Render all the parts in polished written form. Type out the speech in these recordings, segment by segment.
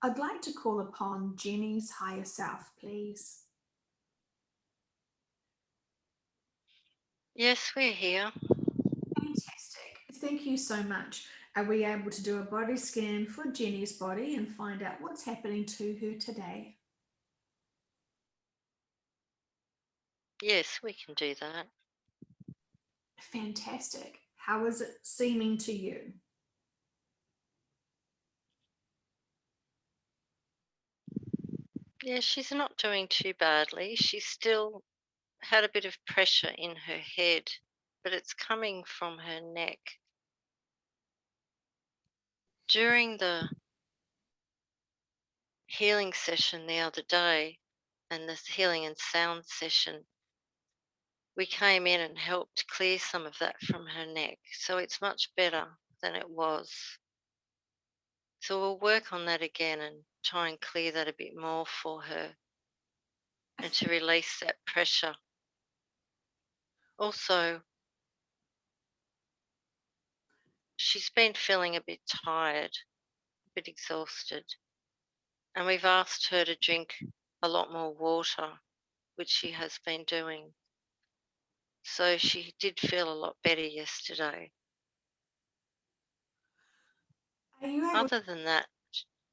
I'd like to call upon Jenny's higher self, please. Yes, we're here. Fantastic. Thank you so much. Are we able to do a body scan for Jenny's body and find out what's happening to her today? Yes, we can do that. Fantastic. How is it seeming to you? Yeah, she's not doing too badly. She's still had a bit of pressure in her head, but it's coming from her neck. During the healing session the other day and this healing and sound session, we came in and helped clear some of that from her neck. So it's much better than it was. So we'll work on that again and try and clear that a bit more for her and to release that pressure. Also, she's been feeling a bit tired, a bit exhausted, and we've asked her to drink a lot more water, which she has been doing. So she did feel a lot better yesterday. Are you able? Other than that,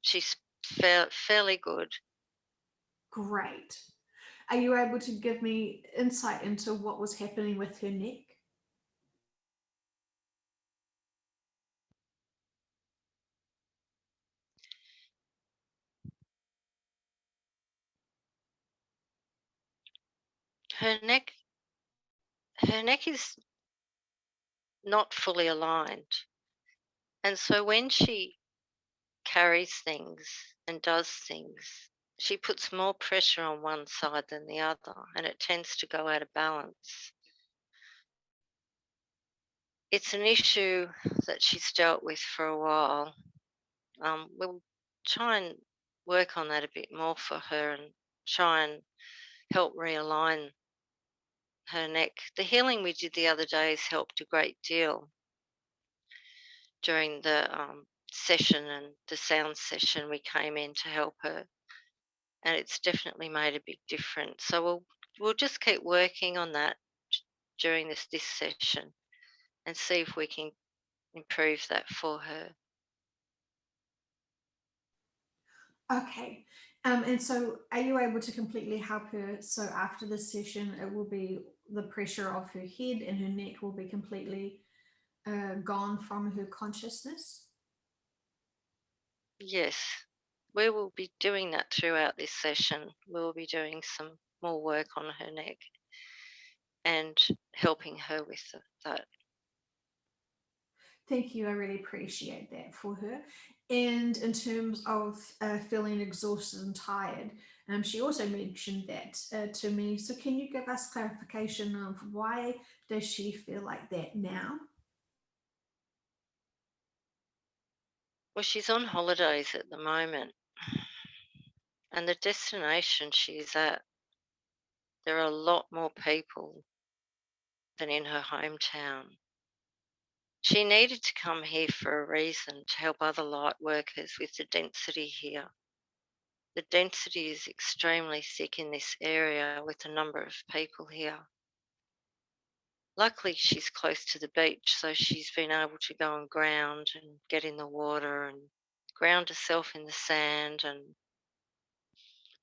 she's fairly good. Great. Are you able to give me insight into what was happening with her neck? Her neck, her neck is not fully aligned, and so when she carries things and does things, she puts more pressure on one side than the other, and it tends to go out of balance. It's an issue that she's dealt with for a while. We'll try and work on that a bit more for her and try and help realign her neck. The healing we did the other day has helped a great deal during the session and the sound session. We came in to help her, and it's definitely made a big difference. So we'll just keep working on that during this session and see if we can improve that for her. Okay. And so, are you able to completely help her? So, after this session, it will be the pressure of her head and her neck will be completely gone from her consciousness? Yes, we will be doing that throughout this session. We will be doing some more work on her neck and helping her with that. Thank you. I really appreciate that for her. And in terms of feeling exhausted and tired, she also mentioned that to me. So, can you give us clarification of why does she feel like that now? Well, she's on holidays at the moment, and the destination she's at, there are a lot more people than in her hometown. She needed to come here for a reason to help other light workers with the density here. The density is extremely thick in this area with a number of people here. Luckily, she's close to the beach, so she's been able to go and ground and get in the water and ground herself in the sand. And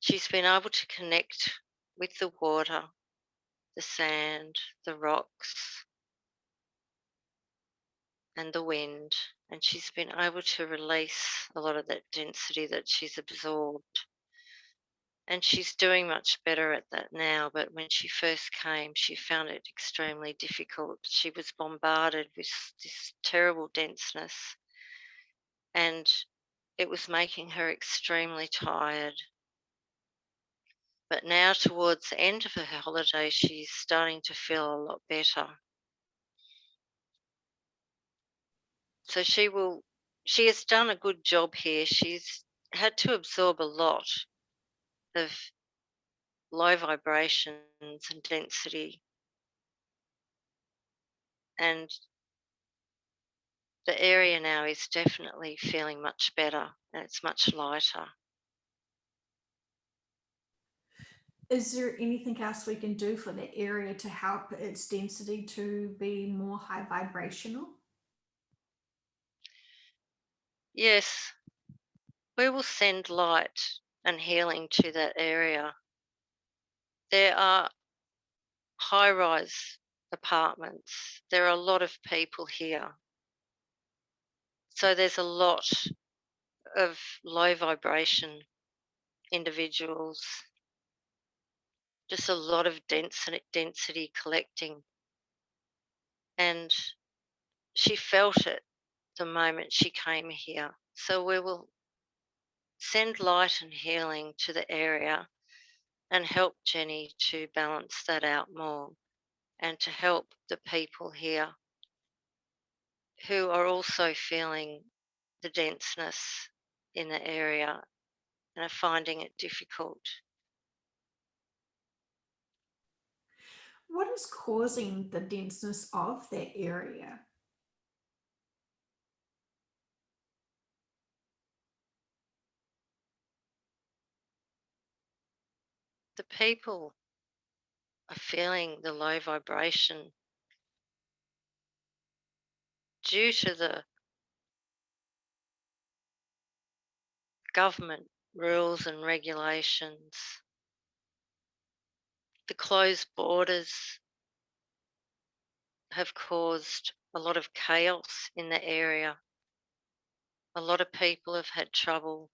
she's been able to connect with the water, the sand, the rocks, and the wind. And she's been able to release a lot of that density that she's absorbed. And she's doing much better at that now. But when she first came, she found it extremely difficult. She was bombarded with this terrible denseness, and it was making her extremely tired. But now, towards the end of her holiday, she's starting to feel a lot better. So she has done a good job here. She's had to absorb a lot of low vibrations and density, and the area now is definitely feeling much better and it's much lighter. Is there anything else we can do for that area to help its density to be more high vibrational? Yes, we will send light and healing to that area. There are high rise apartments, there are a lot of people here. So there's a lot of low vibration individuals, just a lot of density collecting. And she felt it the moment she came here. So we will send light and healing to the area and help Jenny to balance that out more and to help the people here who are also feeling the denseness in the area and are finding it difficult. What is causing the denseness of that area? The people are feeling the low vibration due to the government rules and regulations, the closed borders have caused a lot of chaos in the area. A lot of people have had trouble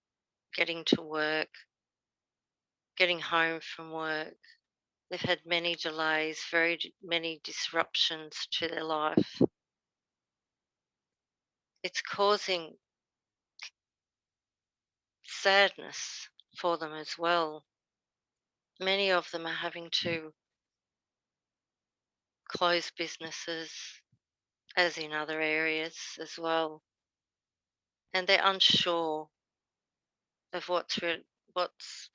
getting to work, getting home from work. They've had many delays, many disruptions to their life. It's causing sadness for them as well. Many of them are having to close businesses, as in other areas as well, and they're unsure of what's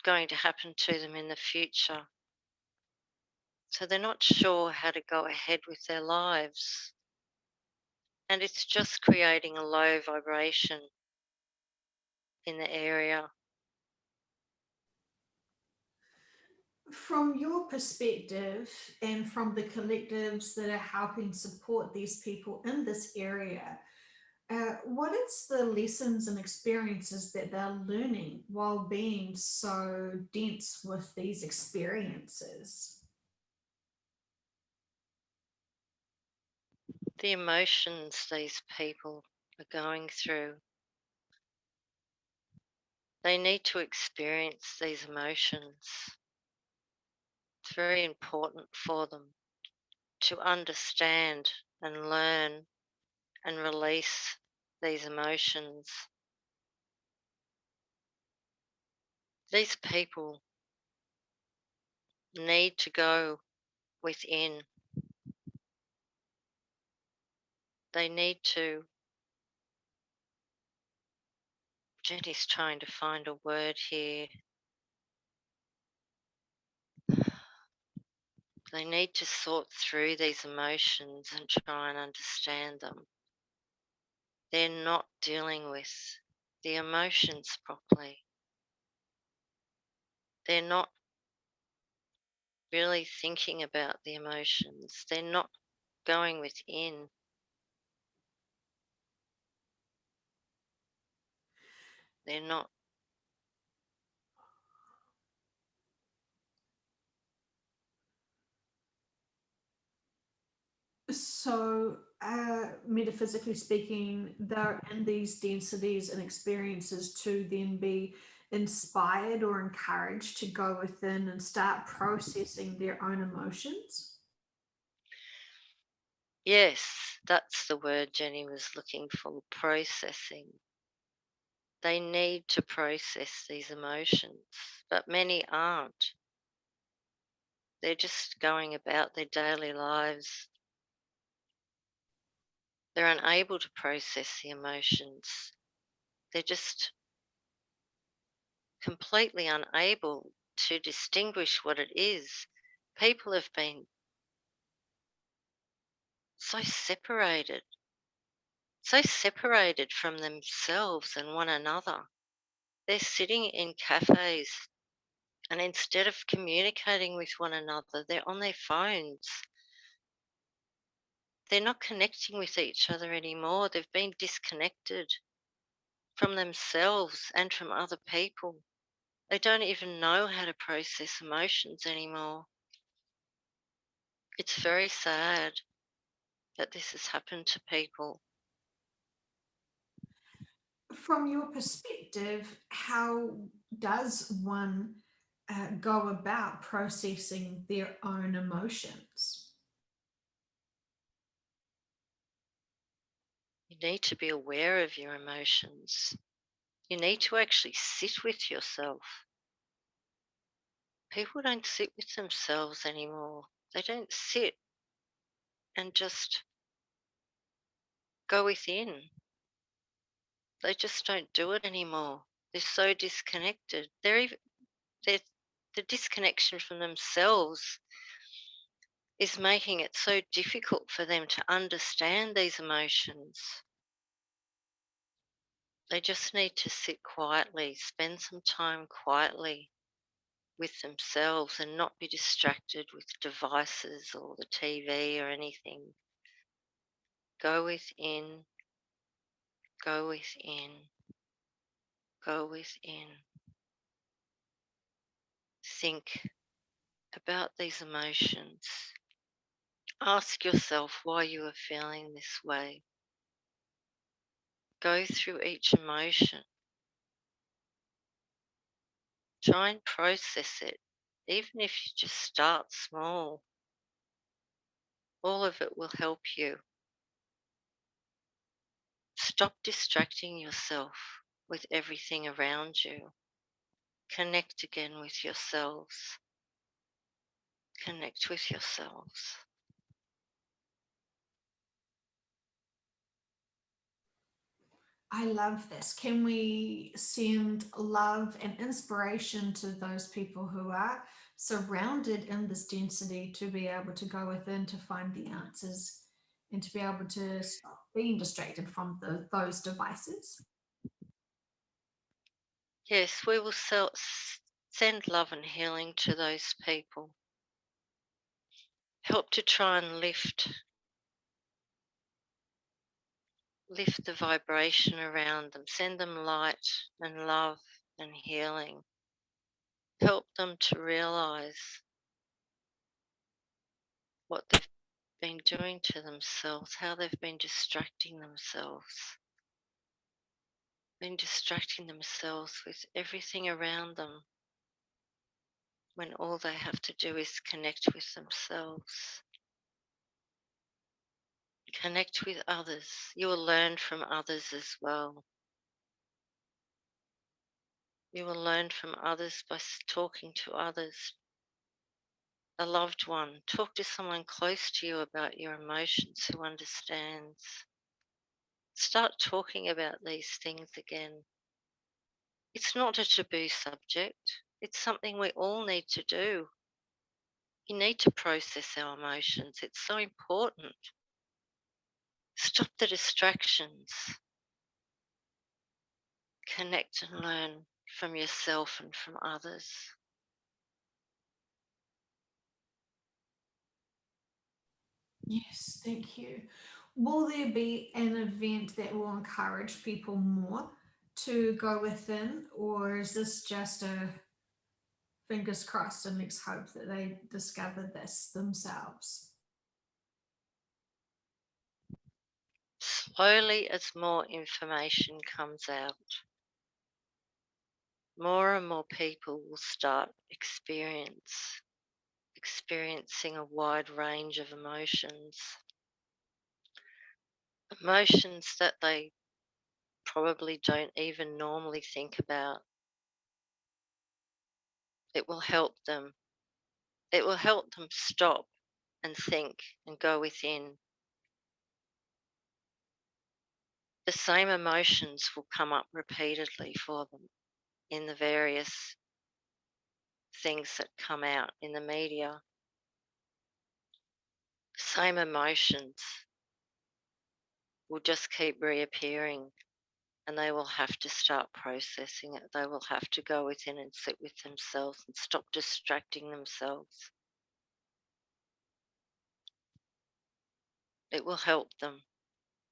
going to happen to them in the future. So they're not sure how to go ahead with their lives. And it's just creating a low vibration in the area. From your perspective and from the collectives that are helping support these people in this area, what is the lessons and experiences that they're learning while being so dense with these experiences? The emotions these people are going through, they need to experience these emotions. It's very important for them to understand and learn and release these emotions. These people need to go within. They need to, Jenny's trying to find a word here. They need to sort through these emotions and try and understand them. They're not dealing with the emotions properly. They're not really thinking about the emotions. They're not going within. They're not. So, metaphysically speaking, they're in these densities and experiences to then be inspired or encouraged to go within and start processing their own emotions. Yes, that's the word Jenny was looking for, processing. They need to process these emotions, but many aren't. They're just going about their daily lives. They're unable to process the emotions. They're just completely unable to distinguish what it is. People have been so separated, so separated from themselves and one another. They're sitting in cafes, and instead of communicating with one another, they're on their phones. They're not connecting with each other anymore. They've been disconnected from themselves and from other people. They don't even know how to process emotions anymore. It's very sad that this has happened to people. From your perspective, how does one go about processing their own emotions? You need to be aware of your emotions. You need to actually sit with yourself. People don't sit with themselves anymore. They don't sit and just go within. They just don't do it anymore. They're so disconnected. They're, the disconnection from themselves is making it so difficult for them to understand these emotions. They just need to sit quietly, spend some time quietly with themselves and not be distracted with devices or the TV or anything. Go within, go within, go within. Think about these emotions. Ask yourself why you are feeling this way. Go through each emotion. Try and process it. Even if you just start small, all of it will help you. Stop distracting yourself with everything around you. Connect again with yourselves. Connect with yourselves. I love this. Can we send love and inspiration to those people who are surrounded in this density to be able to go within to find the answers and to be able to stop being distracted from those devices? Yes, we will send love and healing to those people. Help to try and lift the vibration around them. Send them light and love and healing. Help them to realize what they've been doing to themselves, how they've been distracting themselves, with everything around them when all they have to do is connect with themselves, connect with others. You will learn from others as well. You will learn from others by talking to others, a loved one. Talk to someone close to you about your emotions who understands. Start talking about these things again. It's not a taboo subject. It's something we all need to do. We need to process our emotions. It's so important. Stop the distractions. Connect and learn from yourself and from others. Yes, thank you. Will there be an event that will encourage people more to go within, or is this just a fingers crossed and let's hope that they discover this themselves? Slowly, as more information comes out, more and more people will start experiencing a wide range of emotions that they probably don't even normally think about. It will help them. It will help them stop and think and go within. The same emotions will come up repeatedly for them in the various things that come out in the media. Same emotions. will just keep reappearing, and they will have to start processing it. They will have to go within and sit with themselves and stop distracting themselves. It will help them.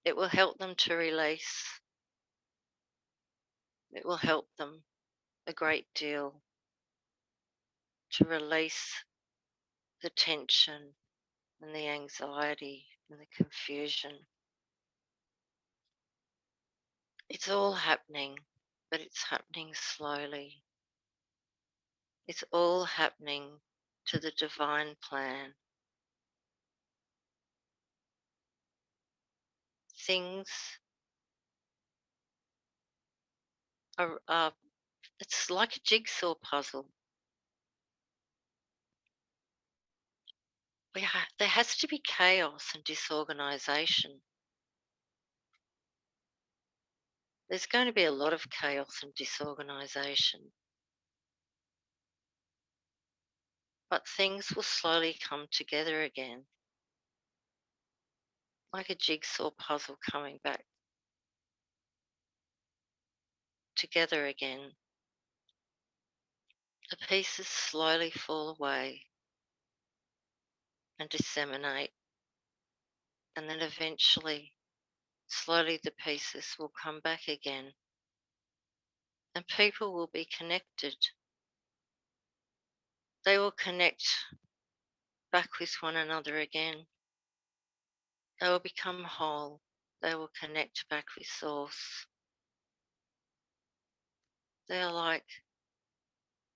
It will help them to release. It will help them a great deal to release the tension and the anxiety and the confusion. It's all happening, but it's happening slowly. It's all happening to the divine plan. Things are it's like a jigsaw puzzle. There has to be chaos and disorganization. There's going to be a lot of chaos and disorganization, but things will slowly come together again, like a jigsaw puzzle coming back together again. The pieces slowly fall away and disseminate, and then eventually, slowly, the pieces will come back again, and people will be connected. They will connect back with one another again. They will become whole. They will connect back with Source. They are like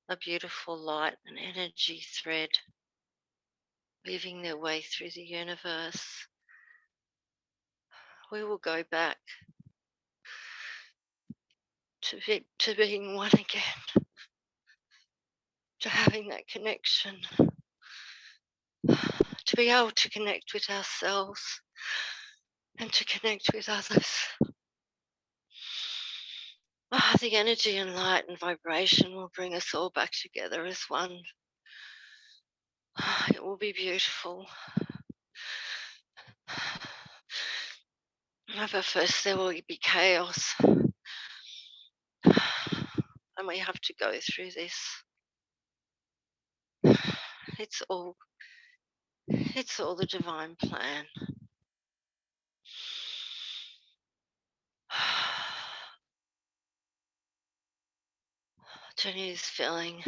a beautiful light and energy thread weaving their way through the universe. We will go back to being one again, to having that connection, to be able to connect with ourselves and to connect with others. The energy and light and vibration will bring us all back together as one. It will be beautiful. But first there will be chaos. And we have to go through this. It's all the divine plan. Jenny is feeling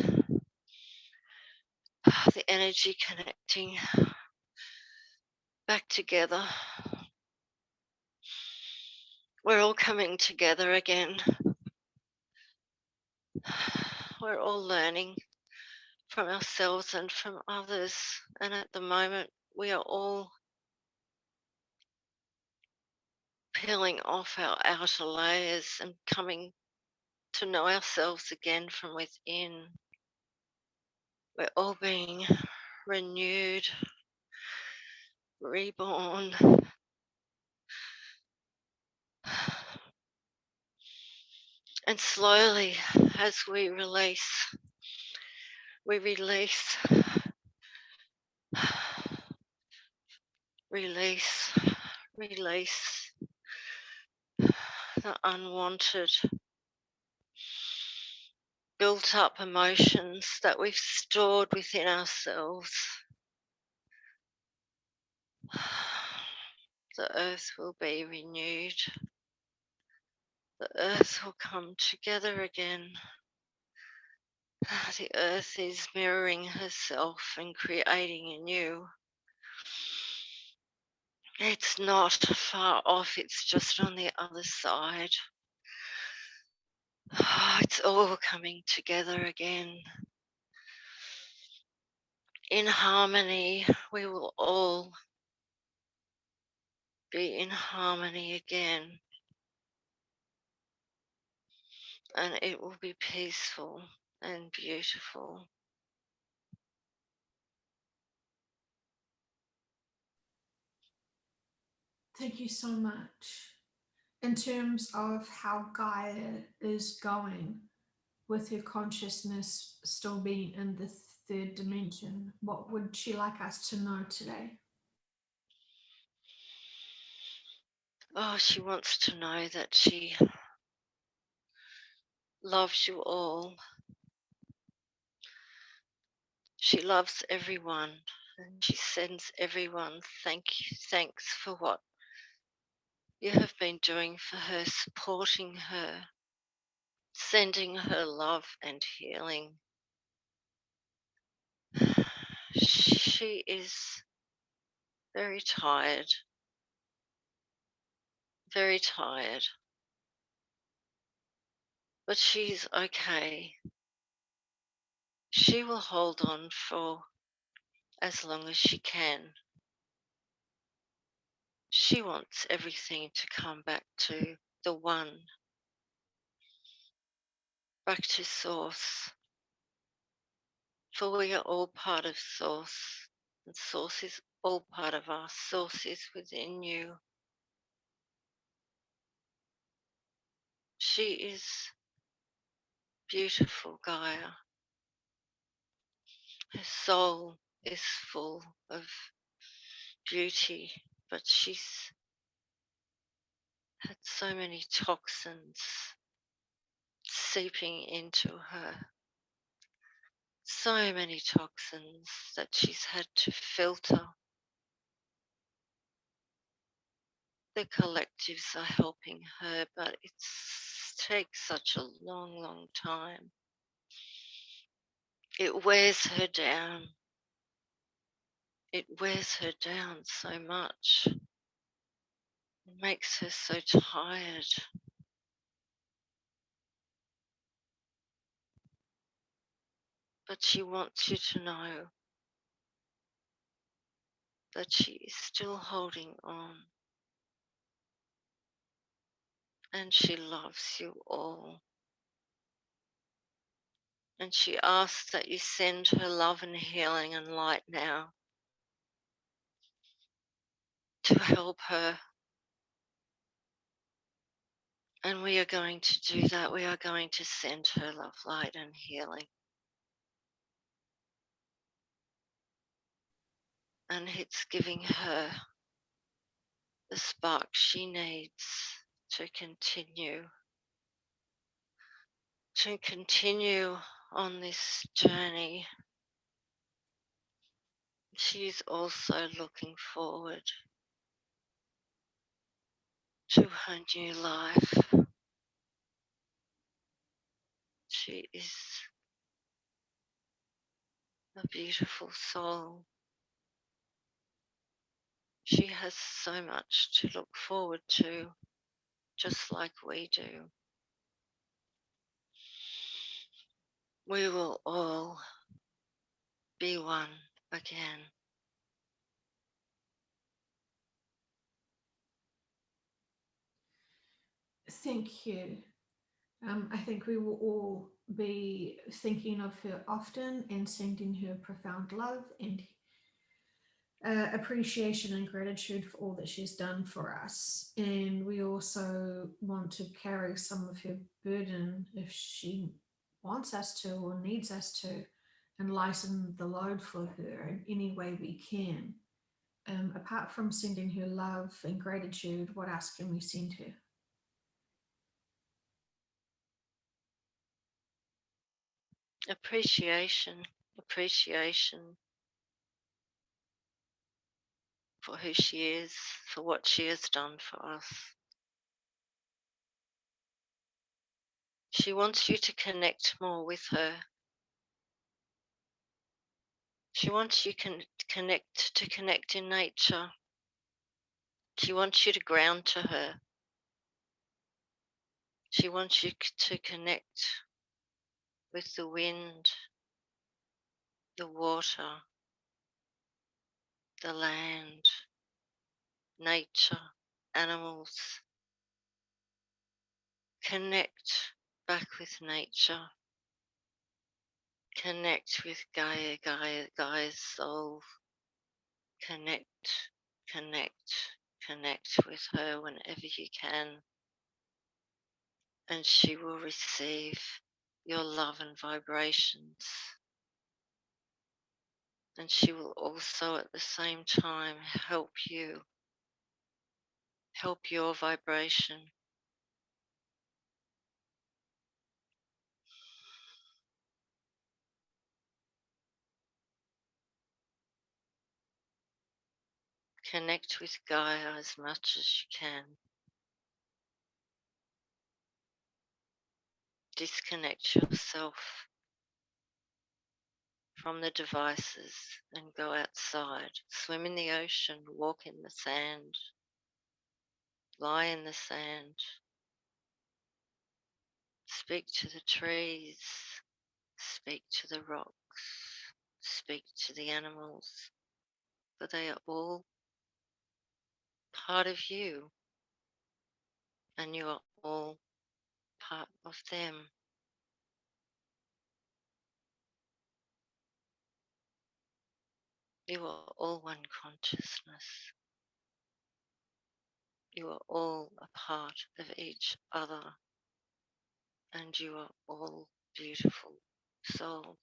the energy connecting back together. We're all coming together again. We're all learning from ourselves and from others. And at the moment, we are all peeling off our outer layers and coming to know ourselves again from within. We're all being renewed, reborn. And slowly, as we release, release the unwanted, built up emotions that we've stored within ourselves. The earth will be renewed. The earth will come together again. The earth is mirroring herself and creating anew. It's not far off, it's just on the other side. It's all coming together again. In harmony, we will all be in harmony again. And it will be peaceful and beautiful. Thank you so much. In terms of how Gaia is going with her consciousness still being in the third dimension, what would she like us to know today? Oh, she wants to know that she loves you all. She loves everyone. And she sends everyone thanks for what you have been doing for her, supporting her, sending her love and healing. She is very tired, very tired, but she's okay. She will hold on for as long as she can. She wants everything to come back to the one, back to source. For we are all part of source, and source is all part of us. Source is within you. She is beautiful, Gaia. Her soul is full of beauty, but she's had so many toxins seeping into her. So many toxins that she's had to filter. The collectives are helping her, but it takes such a long, long time. It wears her down. It wears her down so much. It makes her so tired. But she wants you to know that she is still holding on and she loves you all. And she asks that you send her love and healing and light now to help her. And we are going to do that. We are going to send her love, light, and healing. And it's giving her the spark she needs to continue on this journey. She's also looking forward to her new life. She is a beautiful soul. She has so much to look forward to, just like we do. We will all be one again. Thank you. I think we will all be thinking of her often and sending her profound love and appreciation and gratitude for all that she's done for us. And we also want to carry some of her burden if she wants us to or needs us to, and lighten the load for her in any way we can. Apart from sending her love and gratitude, what else can we send her? Appreciation, appreciation for who she is, for what she has done for us. She wants you to connect more with her. She wants you to connect in nature. She wants you to ground to her. She wants you to connect with the wind, the water, the land, nature, animals. Connect back with nature. Connect with Gaia's soul. Connect, connect, connect with her whenever you can, and she will receive your love and vibrations. And she will also at the same time help you help your vibration. Connect with Gaia as much as you can. Disconnect yourself from the devices and go outside. Swim in the ocean, walk in the sand, lie in the sand, speak to the trees, speak to the rocks, speak to the animals, for they are all part of you and you are all part of them. You are all one consciousness. You are all a part of each other, and you are all beautiful souls.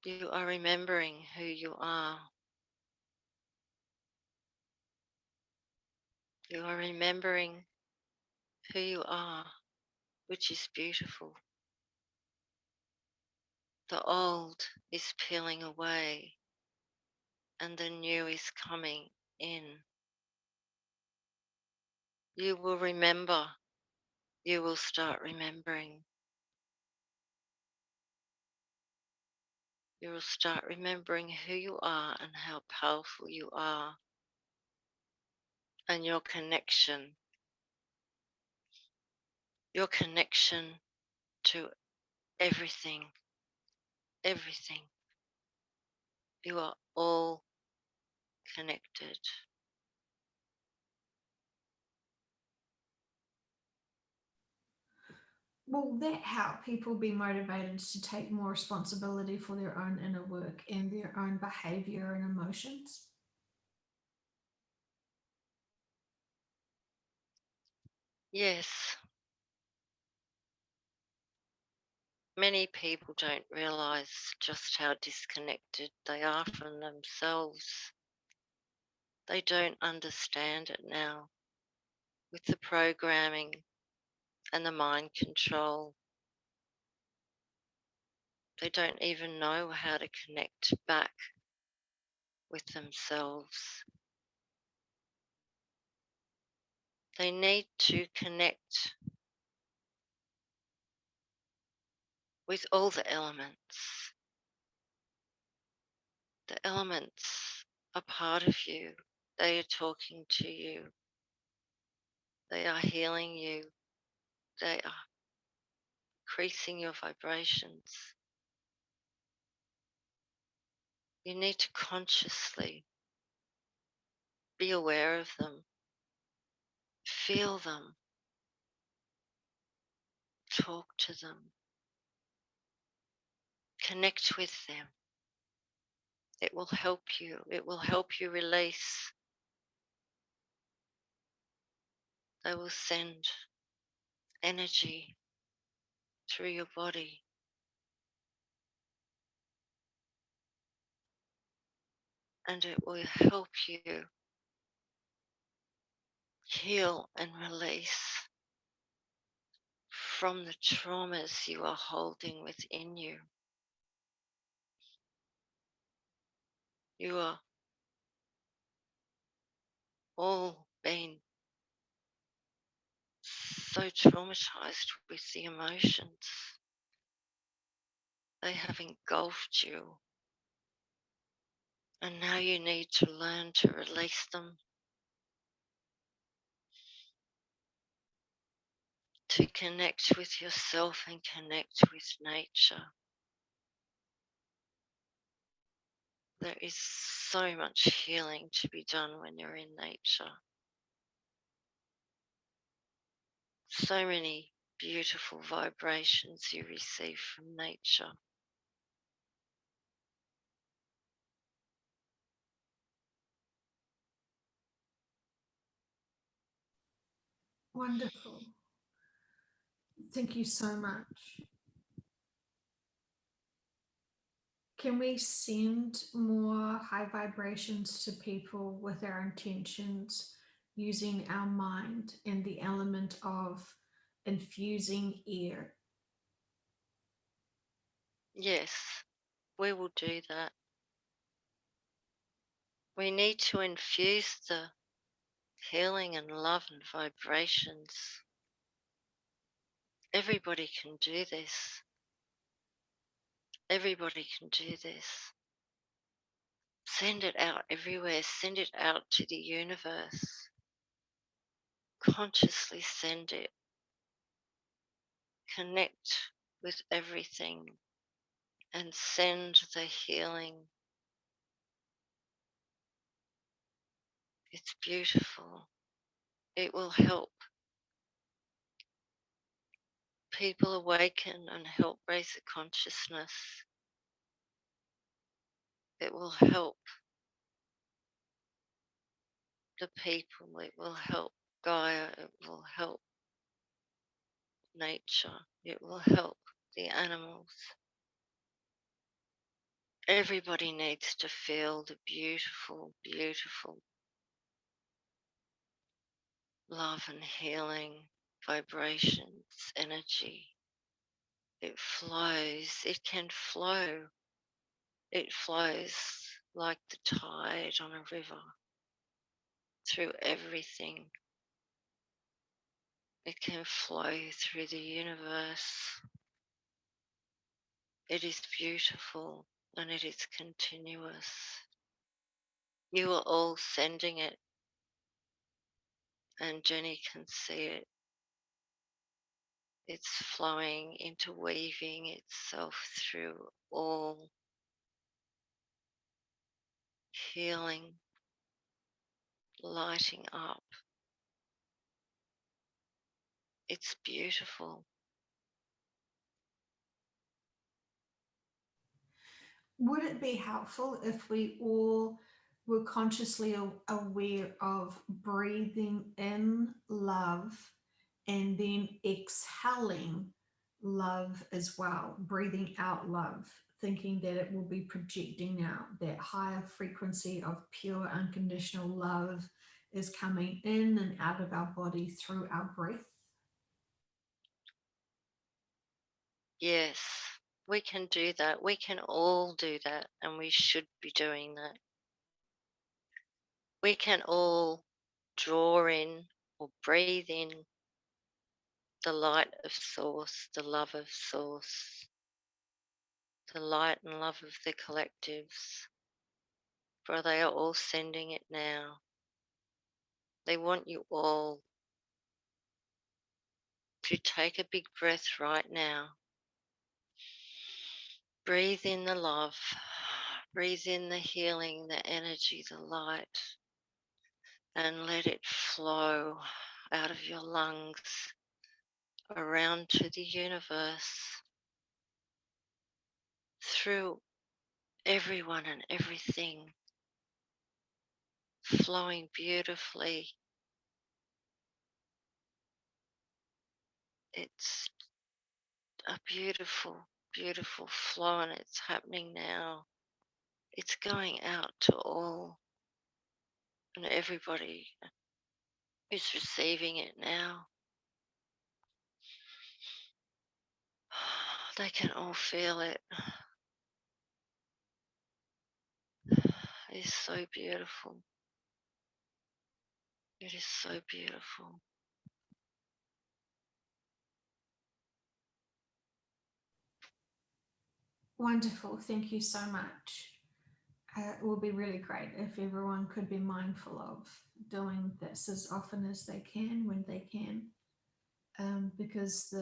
You are remembering who you are. You are remembering who you are, which is beautiful. The old is peeling away, and the new is coming in. You will remember. You will start remembering. You will start remembering who you are and how powerful you are, and your connection to everything, everything. You are all connected. Will that help people be motivated to take more responsibility for their own inner work and their own behavior and emotions? Yes, many people don't realize just how disconnected they are from themselves. They don't understand it now with the programming and the mind control. They don't even know how to connect back with themselves. They need to connect with all the elements. The elements are part of you. They are talking to you. They are healing you. They are increasing your vibrations. You need to consciously be aware of them, feel them, talk to them, connect with them. It will help you. It will help you release. They will send energy through your body, and it will help you heal and release from the traumas you are holding within you. You are all been so traumatized with the emotions. They have engulfed you, and now you need to learn to release them, to connect with yourself and connect with nature. There is so much healing to be done when you're in nature. So many beautiful vibrations you receive from nature. Wonderful. Thank you so much. Can we send more high vibrations to people with our intentions using our mind and the element of infusing air? Yes, we will do that. We need to infuse the healing and love and vibrations. Everybody can do this. Everybody can do this. Send it out everywhere. Send it out to the universe. Consciously send it. Connect with everything and send the healing. It's beautiful. It will help people awaken and help raise the consciousness. It will help the people. It will help Gaia. It will help nature. It will help the animals. Everybody needs to feel the beautiful, beautiful love and healing vibrations, energy. It flows. It can flow. It flows like the tide on a river through everything. It can flow through the universe. It is beautiful and it is continuous. You are all sending it, and Jenny can see it. It's flowing, interweaving itself through all, healing, lighting up. It's beautiful. Would it be helpful if we all were consciously aware of breathing in love and then exhaling love as well, breathing out love, thinking that it will be projecting out that higher frequency of pure unconditional love is coming in and out of our body through our breath? Yes, we can do that. We can all do that, and we should be doing that. We can all draw in or breathe in the light of Source, the love of Source, the light and love of the collectives, for they are all sending it now. They want you all to take a big breath right now. Breathe in the love, breathe in the healing, the energy, the light, and let it flow out of your lungs around to the universe, through everyone and everything, flowing beautifully. It's a beautiful, beautiful flow, and it's happening now. It's going out to all, and everybody is receiving it now. They can all feel it. It is so beautiful. It is so beautiful. Wonderful. Thank you so much. It would be really great if everyone could be mindful of doing this as often as they can when they can, because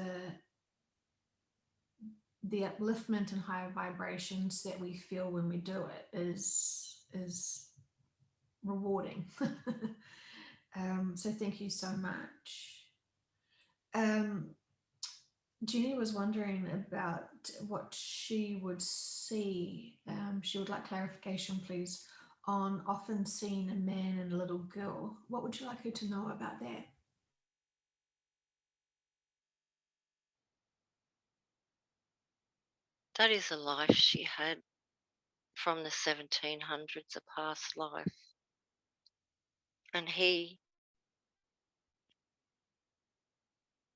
the upliftment and higher vibrations that we feel when we do it is rewarding. So thank you so much. Um, Jenny was wondering about what she would see. She would like clarification, please, on often seeing a man and a little girl. What would you like her to know about that? That is a life she had. from the 1700s, a past life. And he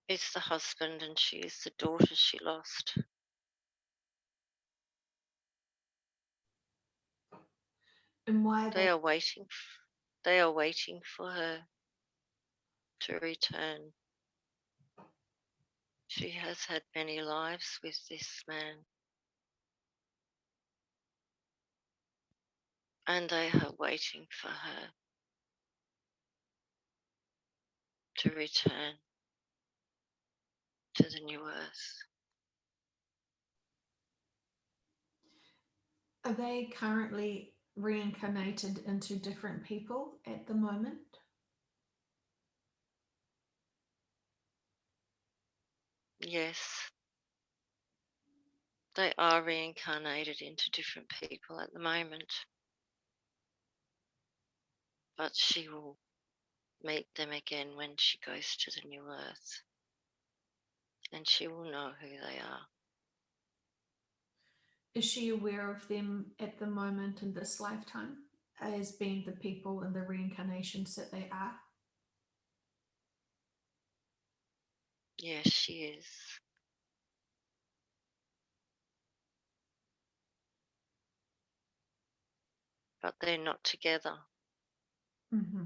is the husband and she is the daughter she lost. And why are They they? are waiting. They are waiting for her to return. She has had many lives with this man, and they are waiting for her to return to the new earth. Are they currently reincarnated into different people at the moment? Yes, they are reincarnated into different people at the moment, but she will meet them again when she goes to the new earth, and she will know who they are. Is she aware of them at the moment in this lifetime as being the people and the reincarnations that they are? Yes, she is. But they're not together Mm-hmm.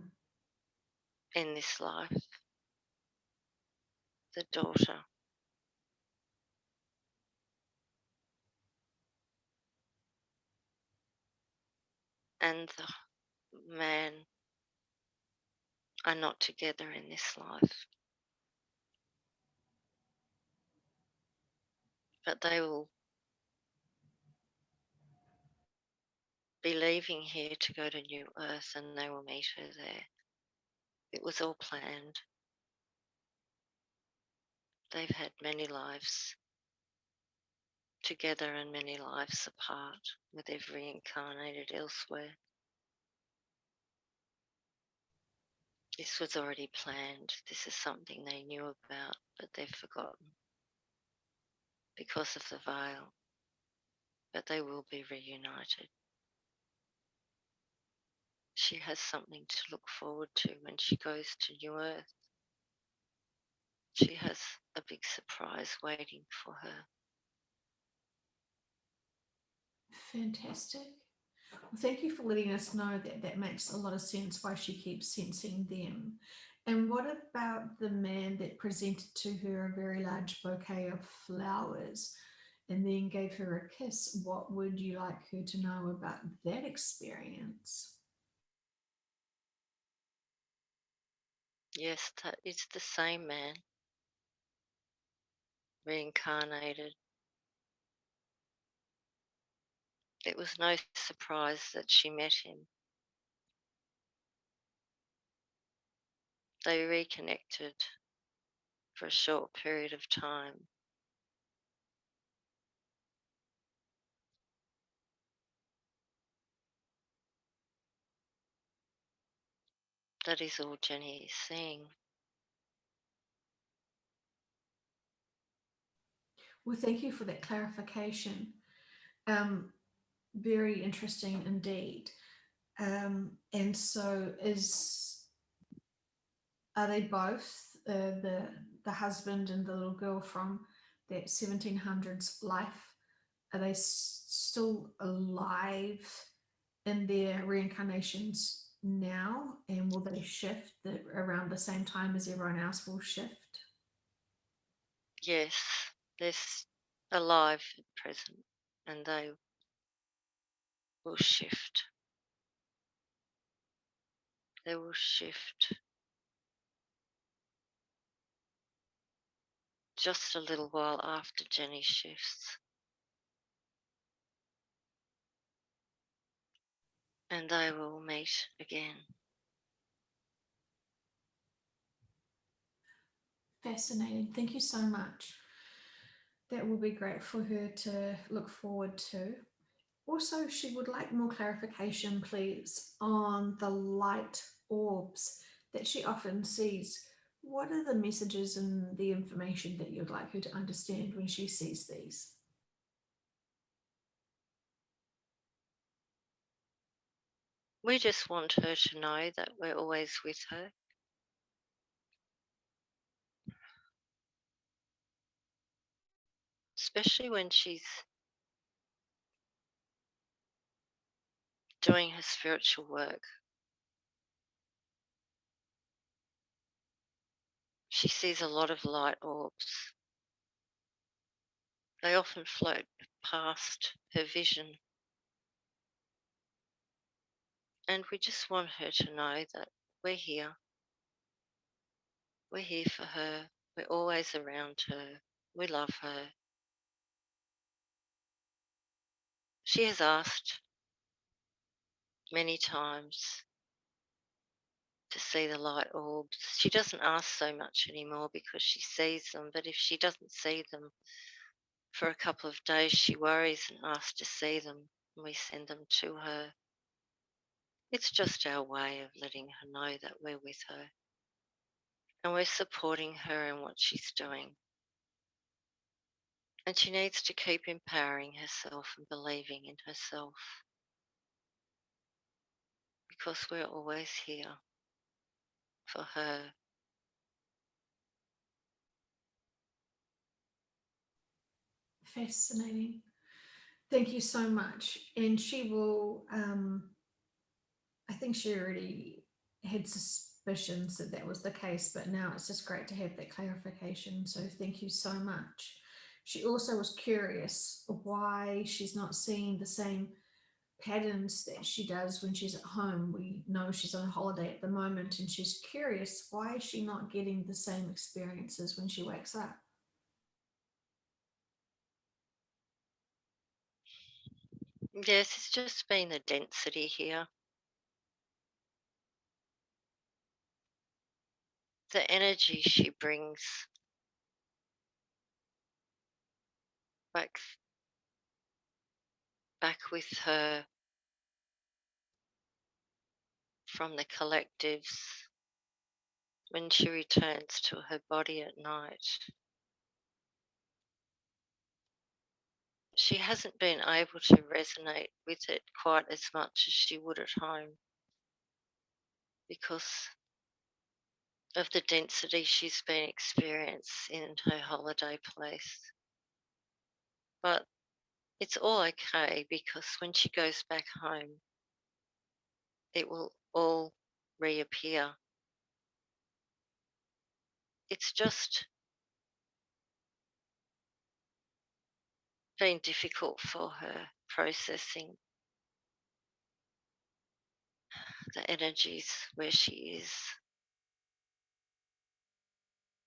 in this life. The daughter and the man are not together in this life, but they will be leaving here to go to New Earth and they will meet her there. It was all planned. They've had many lives together and many lives apart, where they've reincarnated elsewhere. This was already planned. This is something they knew about, but they've forgotten because of the veil. But they will be reunited. She has something to look forward to when she goes to New Earth. She has a big surprise waiting for her. Fantastic. Well, thank you for letting us know that. That makes a lot of sense why she keeps sensing them. And what about the man that presented to her a very large bouquet of flowers and then gave her a kiss? What would you like her to know about that experience? Yes, that is the same man, reincarnated. It was no surprise that she met him. They reconnected for a short period of time. That is all Jenny is seeing. Well, thank you for that clarification. Um, Very interesting indeed. And so, is are they both the husband and the little girl from that 1700s life? Are they still alive in their reincarnations now, and will they shift around the same time as everyone else will shift? Yes, they're alive at present and they will shift. They will shift just a little while after Jenny shifts. And they will meet again. Fascinating. Thank you so much. That will be great for her to look forward to. Also, she would like more clarification, please, on the light orbs that she often sees. What are the messages and the information that you'd like her to understand when she sees these? We just want her to know that we're always with her, especially when she's doing her spiritual work. She sees a lot of light orbs. They often float past her vision, and we just want her to know that we're here. We're here for her. We're always around her. We love her. She has asked many times to see the light orbs. She doesn't ask so much anymore because she sees them, but if she doesn't see them for a couple of days, she worries and asks to see them, and we send them to her. It's just our way of letting her know that we're with her and we're supporting her in what she's doing. And she needs to keep empowering herself and believing in herself because we're always here for her. Fascinating. Thank you so much. And she will, I think she already had suspicions that that was the case, but now it's just great to have that clarification. So thank you so much. She also was curious why she's not seeing the same patterns that she does when she's at home. We know she's on holiday at the moment, and she's curious why is she not getting the same experiences when she wakes up. Yes, it's just been the density here. The energy she brings back back with her from the collectives when she returns to her body at night. She hasn't been able to resonate with it quite as much as she would at home because of the density she's been experiencing in her holiday place. But it's all okay because when she goes back home, it will all reappear. It's just been difficult for her processing the energies where she is.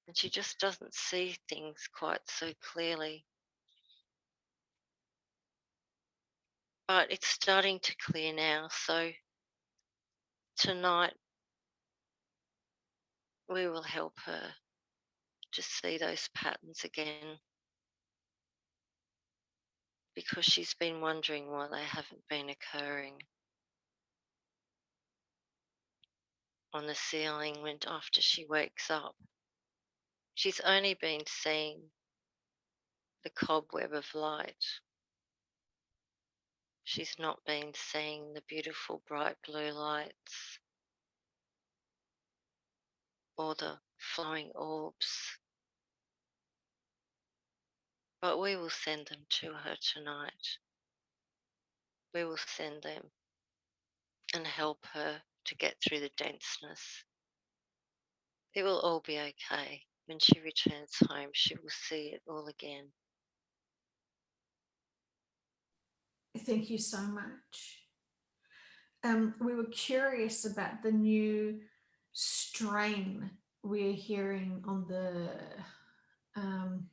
And she just doesn't see things quite so clearly. But it's starting to clear now. So tonight we will help her to see those patterns again because she's been wondering why they haven't been occurring on the ceiling when after she wakes up. She's only been seeing the cobweb of light. She's not been seeing the beautiful bright blue lights or the flowing orbs. But we will send them to her tonight. We will send them and help her to get through the denseness. It will all be okay. When she returns home, she will see it all again. Thank you so much. We were curious about the new strain we're hearing on the, um,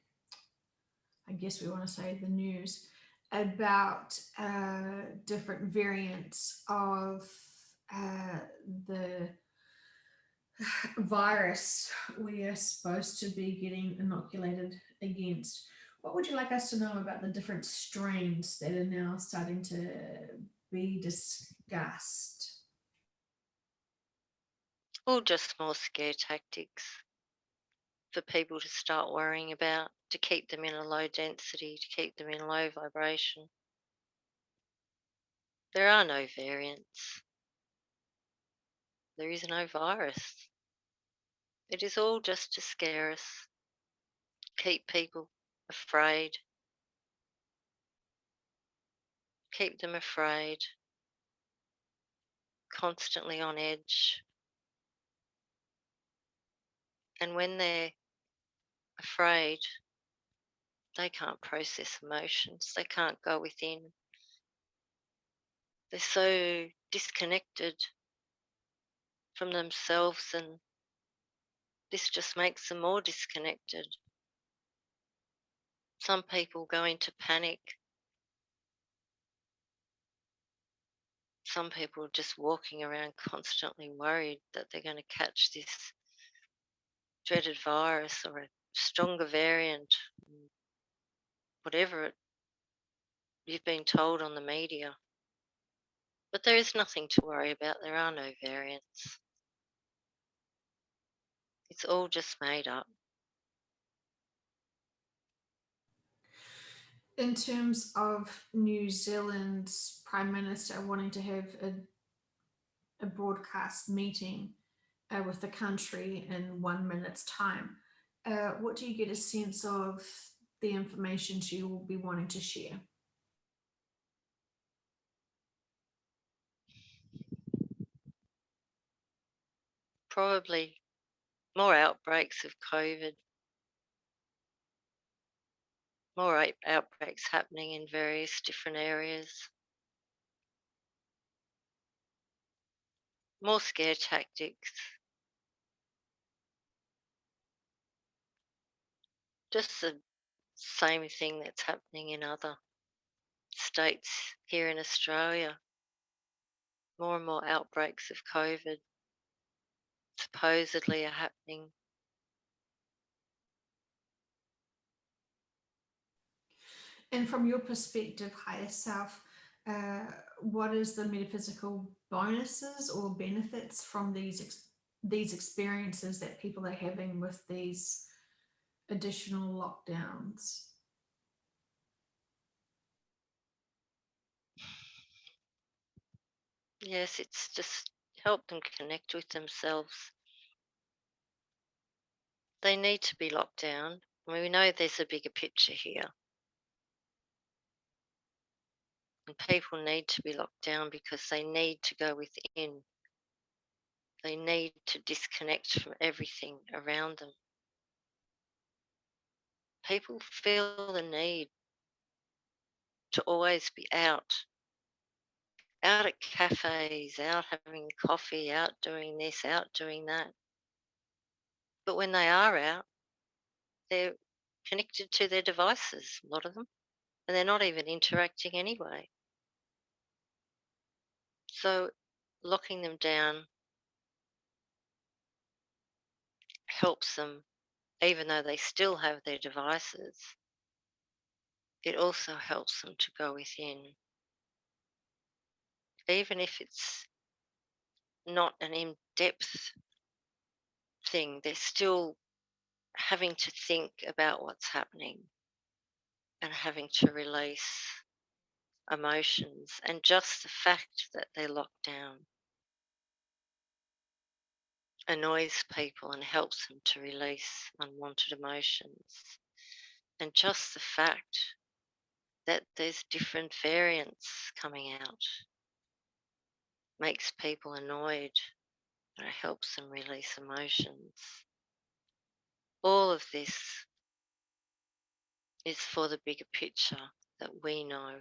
I guess we want to say the news, about different variants of uh, the virus we are supposed to be getting inoculated against. What would you like us to know about the different strains that are now starting to be discussed? All just more scare tactics for people to start worrying about, to keep them in a low density, to keep them in low vibration. There are no variants. There is no virus. It is all just to scare us, keep people afraid, keep them afraid, constantly on edge. And when they're afraid, they can't process emotions, they can't go within. They're so disconnected from themselves, and this just makes them more disconnected. Some people go into panic. Some people are just walking around constantly worried that they're going to catch this dreaded virus or a stronger variant, whatever you've been told on the media. But there is nothing to worry about. There are no variants. It's all just made up. In terms of New Zealand's Prime Minister wanting to have a broadcast meeting with the country in 1 minute's time, what do you get a sense of the information she will be wanting to share? Probably more outbreaks of COVID, more outbreaks happening in various different areas, more scare tactics, just the same thing that's happening in other states here in Australia. More and more outbreaks of COVID supposedly are happening. And from your perspective, higher self, uh, what is the metaphysical bonuses or benefits from these experiences that people are having with these additional lockdowns? Yes, it's just help them connect with themselves. They need to be locked down. I mean, we know there's a bigger picture here, and people need to be locked down because they need to go within. They need to disconnect from everything around them. People feel the need to always be out at cafes, out having coffee, out doing this, out doing that. But when they are out, they're connected to their devices, a lot of them, and they're not even interacting anyway. So locking them down helps them, even though they still have their devices, it also helps them to go within. Even if it's not an in depth thing, they're still having to think about what's happening and having to release emotions. And just the fact that they're locked down annoys people and helps them to release unwanted emotions. And just the fact that there's different variants coming out makes people annoyed and it helps them release emotions. All of this is for the bigger picture that we know.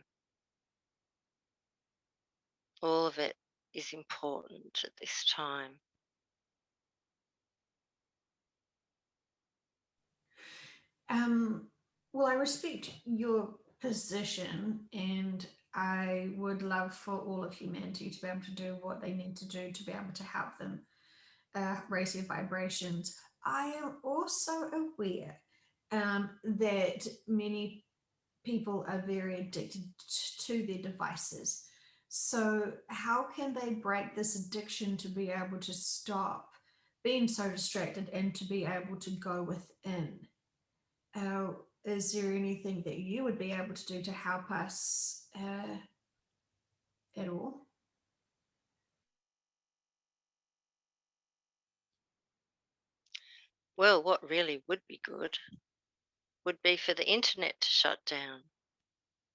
All of it is important at this time. Um, well, I respect your position, and I would love for all of humanity to be able to do what they need to do to be able to help them raise their vibrations. I am also aware that many people are very addicted to their devices. So, how can they break this addiction to be able to stop being so distracted and to be able to go within? Uh, is there anything that you would be able to do to help us at all? Well, what really would be good would be for the internet to shut down,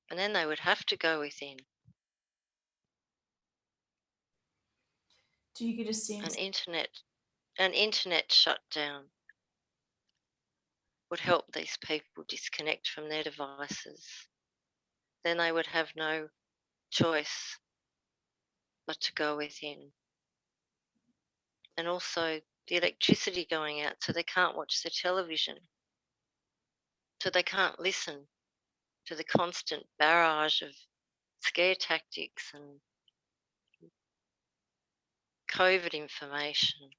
and then they would have to go within. Do you get a An sense? internet an internet shutdown would help these people disconnect from their devices. Then they would have no choice but to go within. And also the electricity going out, so they can't watch the television, so they can't listen to the constant barrage of scare tactics and COVID information.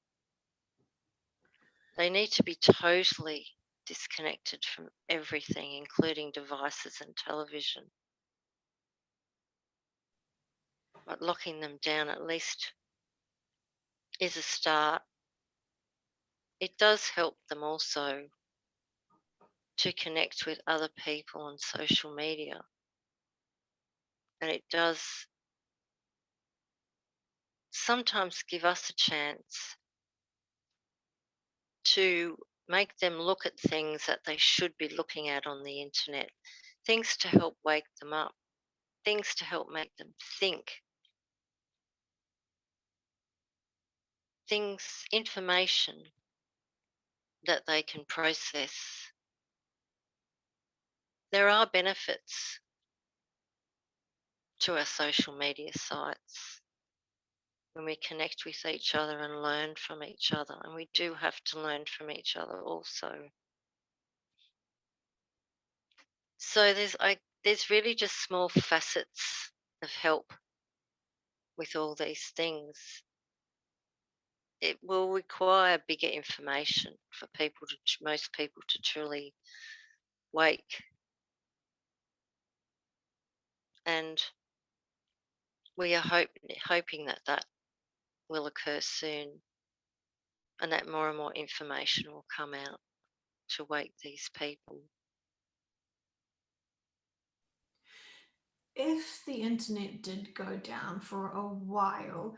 They need to be totally disconnected from everything, including devices and television. But locking them down at least is a start. It does help them also to connect with other people on social media. And it does sometimes give us a chance to make them look at things that they should be looking at on the internet, things to help wake them up, things to help make them think, things, information that they can process. There are benefits to our social media sites when we connect with each other and learn from each other, and we do have to learn from each other also. So there's really just small facets of help with all these things. It will require bigger information for people to most people to truly wake, and we are hoping that that will occur soon, and that more and more information will come out to wake these people. If the internet did go down for a while,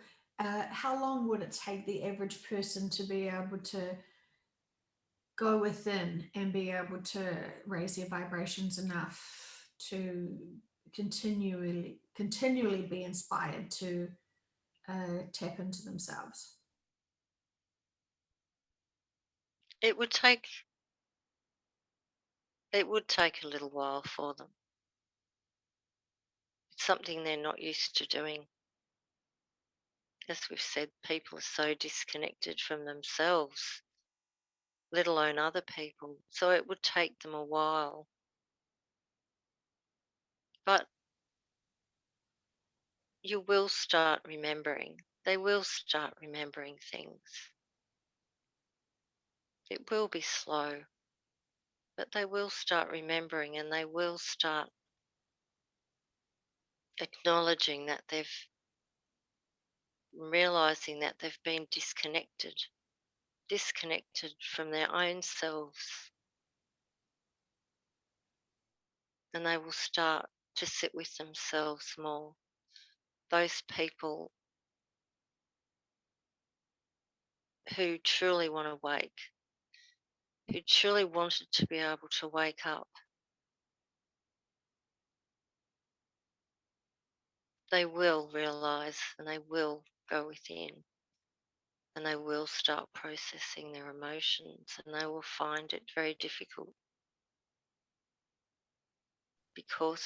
how long would it take the average person to be able to go within and be able to raise their vibrations enough to continually be inspired to tap into themselves? It would take a little while for them. It's something they're not used to doing. As we've said, people are so disconnected from themselves, let alone other people. So it would take them a while. But you will start remembering. They will start remembering things. It will be slow, but they will start remembering, and they will start acknowledging that realizing that they've been disconnected from their own selves, and they will start to sit with themselves more. Those people who truly want to wake, who truly wanted to be able to wake up, they will realize, and they will go within, and they will start processing their emotions, and they will find it very difficult because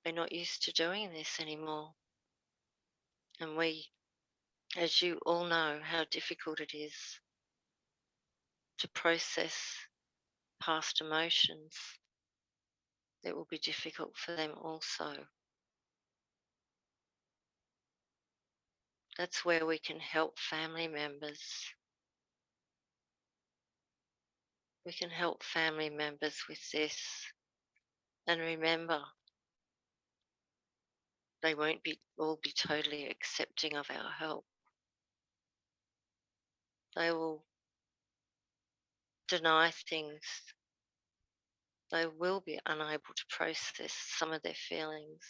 they're not used to doing this anymore. And we, as you all know, how difficult it is to process past emotions. It will be difficult for them also. That's where we can help family members. We can help family members with this. And remember, they won't all be totally accepting of our help. They will deny things. They will be unable to process some of their feelings,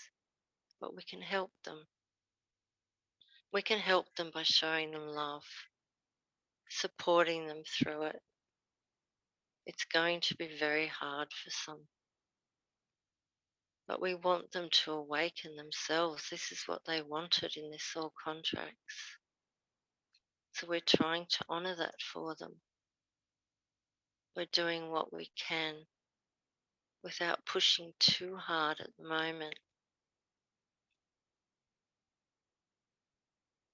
but we can help them. We can help them by showing them love, supporting them through it, It's going to be very hard for some. But we want them to awaken themselves. This is what they wanted in their soul contracts. So we're trying to honor that for them. We're doing what we can without pushing too hard at the moment.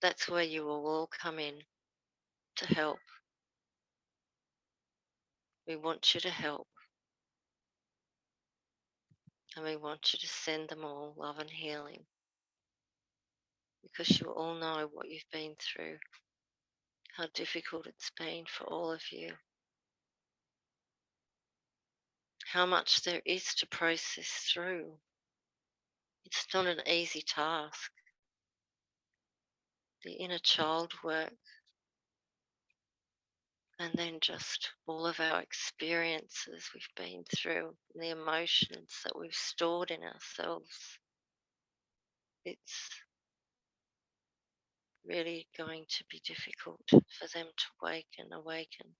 That's where you will all come in to help. We want you to help. And we want you to send them all love and healing. Because you all know what you've been through, how difficult it's been for all of you, how much there is to process through. It's not an easy task. The inner child work, and then just all of our experiences we've been through, and the emotions that we've stored in ourselves. It's really going to be difficult for them to awaken.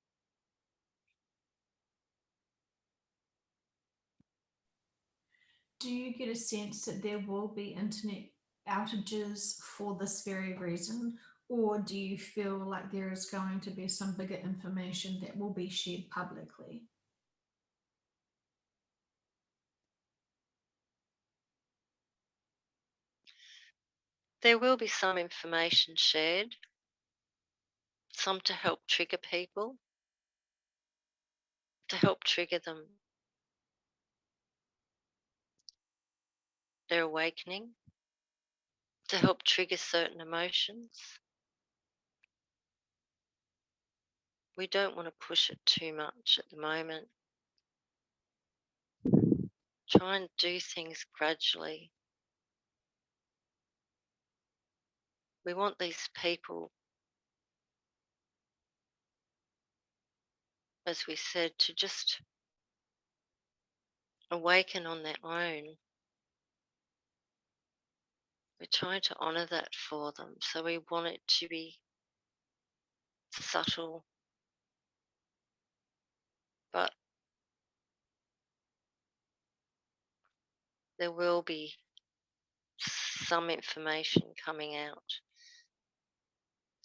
Do you get a sense that there will be internet outages for this very reason? Or do you feel like there is going to be some bigger information that will be shared publicly? There will be some information shared, some to help trigger people, to help trigger them, their awakening, to help trigger certain emotions. We don't want to push it too much at the moment. Try and do things gradually. We want these people, as we said, to just awaken on their own. We're trying to honor that for them. So we want it to be subtle, but there will be some information coming out.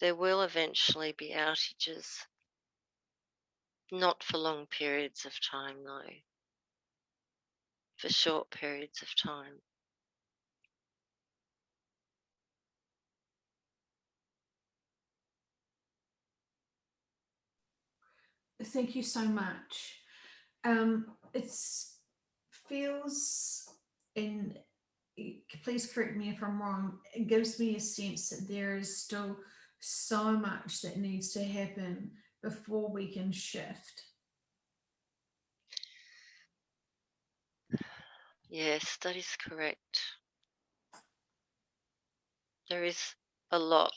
There will eventually be outages, not for long periods of time though, for short periods of time. Thank you so much. It feels, and please correct me if I'm wrong, it gives me a sense that there is still so much that needs to happen before we can shift. Yes, that is correct. There is a lot.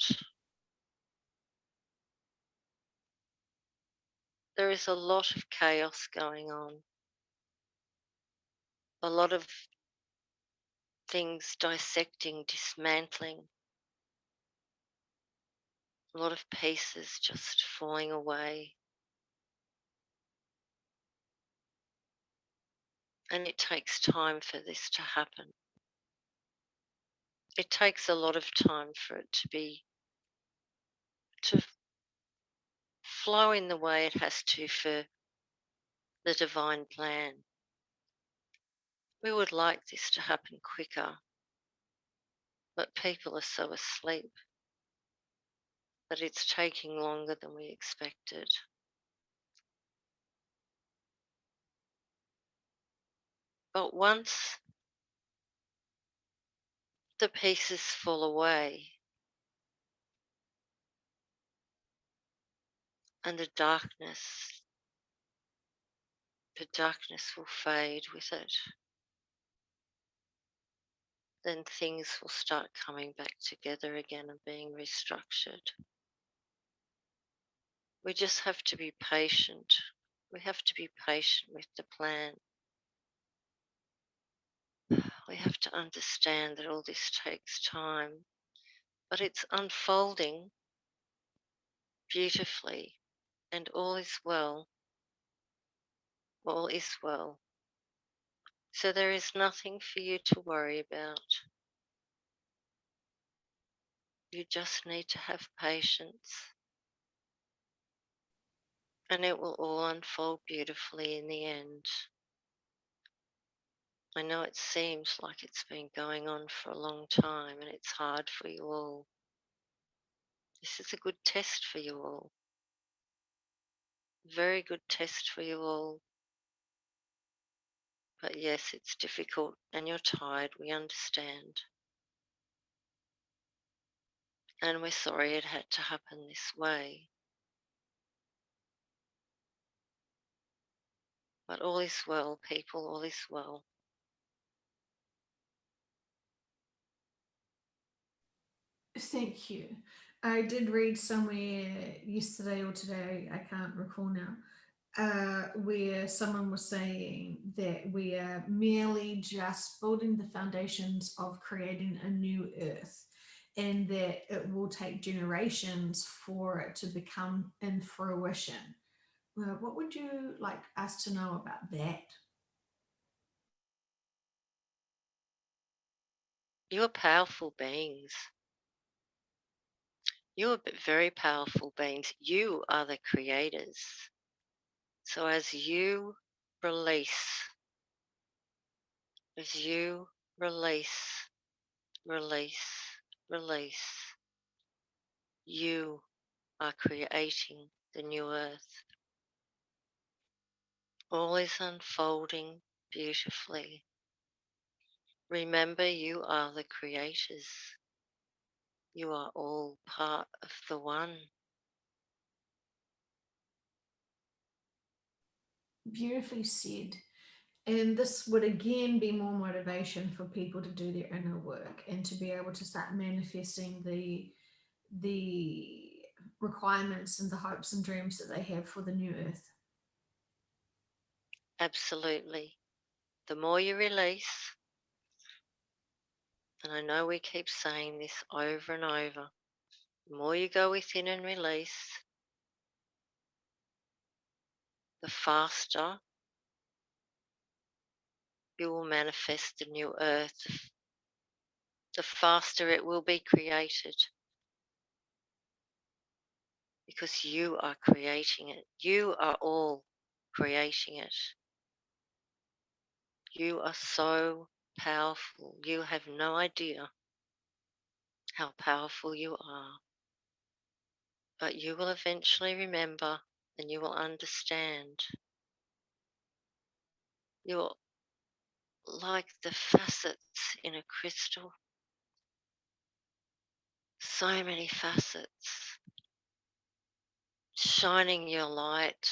There is a lot of chaos going on, a lot of things dissecting, dismantling, a lot of pieces just falling away. And it takes time for this to happen. It takes a lot of time for it to flow in the way it has to for the divine plan. We would like this to happen quicker, but people are so asleep that it's taking longer than we expected. But once the pieces fall away and the darkness will fade with it, then things will start coming back together again and being restructured. We just have to be patient. We have to be patient with the plan. We have to understand that all this takes time, but it's unfolding beautifully, and all is well. All is well. So there is nothing for you to worry about. You just need to have patience, and it will all unfold beautifully in the end. I know it seems like it's been going on for a long time and it's hard for you all. This is a good test for you all. Very good test for you all. But yes, it's difficult and you're tired, we understand. And we're sorry it had to happen this way. But all is well, people, all is well. Thank you. I did read somewhere yesterday or today, I can't recall now, where someone was saying that we are merely just building the foundations of creating a new earth, and that it will take generations for it to become in fruition. What would you like us to know about that? You are powerful beings. You are very powerful beings. You are the creators. So release, as you release, release, release, you are creating the new earth. All is unfolding beautifully. Remember, you are the creators. You are all part of the one. Beautifully said. And this would again be more motivation for people to do their inner work and to be able to start manifesting the requirements and the hopes and dreams that they have for the new earth. Absolutely. The more you release, and I know we keep saying this over and over, the more you go within and release, the faster you will manifest the new earth, the faster it will be created, because you are creating it. You are all creating it. You are so powerful. You have no idea how powerful you are. But you will eventually remember and you will understand. You're like the facets in a crystal. So many facets. Shining your light,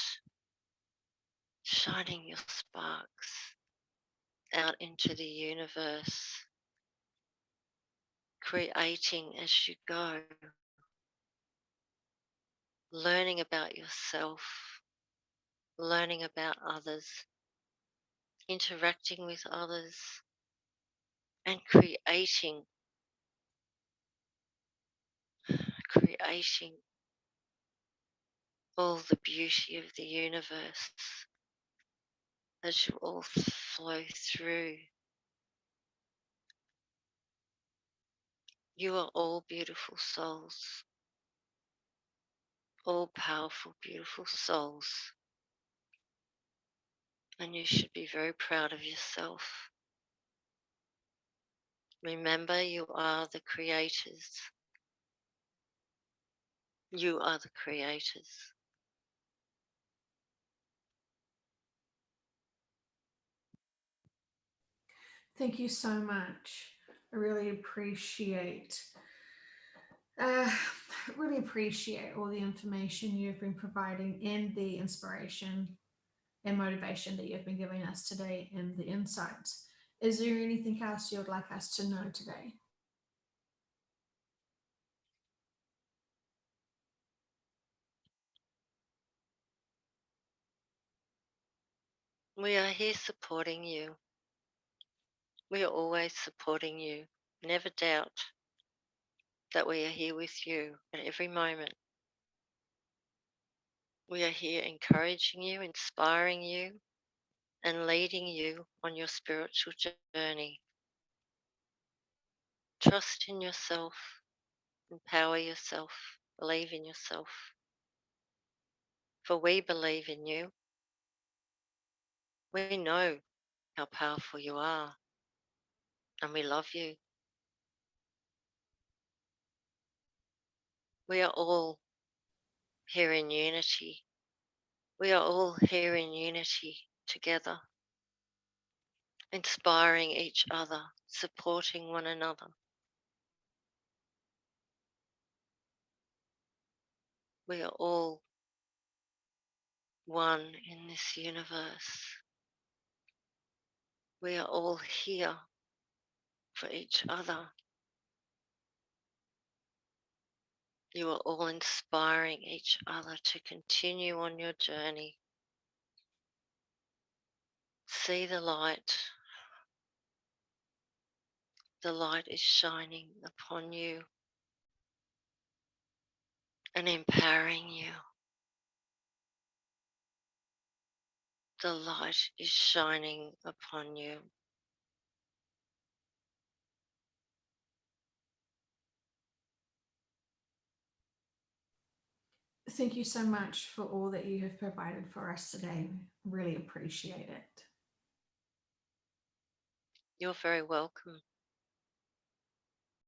shining your sparks out into the universe, creating as you go, learning about yourself, learning about others, interacting with others, and creating all the beauty of the universe as you all flow through. You are all beautiful souls, all powerful, beautiful souls, and you should be very proud of yourself. Remember, you are the creators. You are the creators. Thank you so much. I uh, really appreciate all the information you've been providing and the inspiration and motivation that you've been giving us today and the insights. Is there anything else you would like us to know today? We are here supporting you. We are always supporting you. Never doubt that we are here with you at every moment. We are here encouraging you, inspiring you, and leading you on your spiritual journey. Trust in yourself, empower yourself, believe in yourself. For we believe in you. We know how powerful you are, and we love you. We are all here in unity. We are all here in unity together, inspiring each other, supporting one another. We are all one in this universe. We are all here for each other. You are all inspiring each other to continue on your journey. See the light. The light is shining upon you and empowering you. The light is shining upon you. Thank you so much for all that you have provided for us today. Really appreciate it. You're very welcome.